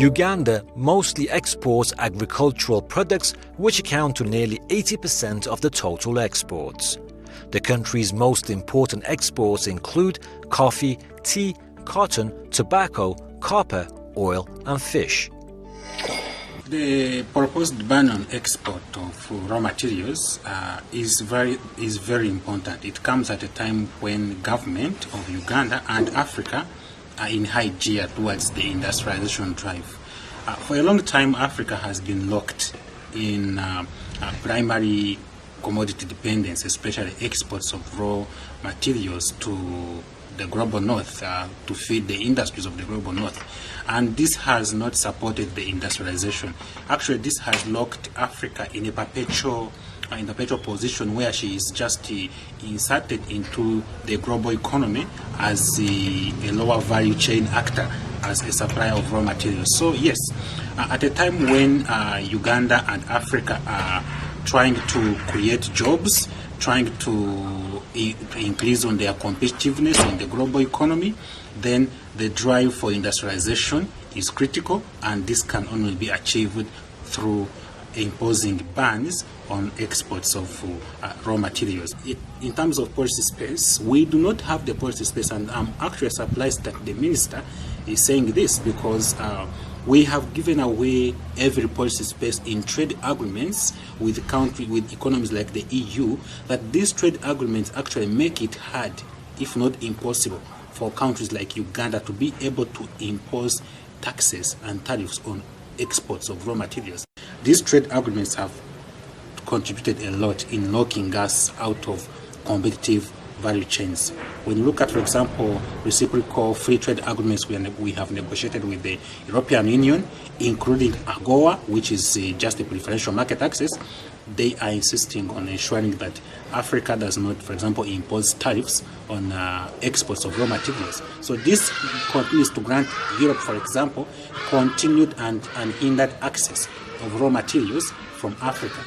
Uganda mostly exports agricultural products, which account to nearly 80% of the total exports. The country's most important exports include coffee, tea, cotton, tobacco, copper, oil and fish. The proposed ban on export of raw materials is very important. It comes at a time when government of Uganda and Africa are in high gear towards the industrialization drive. For a long time, Africa has been locked in primary commodity dependence, especially exports of raw materials to the global north to feed the industries of the global north, and this has not supported the industrialization. Actually, this has locked Africa in a perpetual position where she is just inserted into the global economy as a lower value chain actor, as a supplier of raw materials. So yes, at a time when Uganda and Africa are trying to create jobs, trying to increase on their competitiveness in the global economy, then the drive for industrialization is critical, and this can only be achieved through imposing bans on exports of raw materials. In terms of policy space, we do not have the policy space, and I'm actually surprised that the minister is saying this, because we have given away every policy space in trade agreements with economies like the EU, that these trade agreements actually make it hard, if not impossible, for countries like Uganda to be able to impose taxes and tariffs on exports of raw materials. These trade agreements have contributed a lot in locking us out of competitive value chains. When you look at, for example, reciprocal free trade agreements we have negotiated with the European Union, including AGOA, which is just a preferential market access, they are insisting on ensuring that Africa does not, for example, impose tariffs on exports of raw materials. So this continues to grant Europe, for example, continued and hindered access of raw materials from Africa.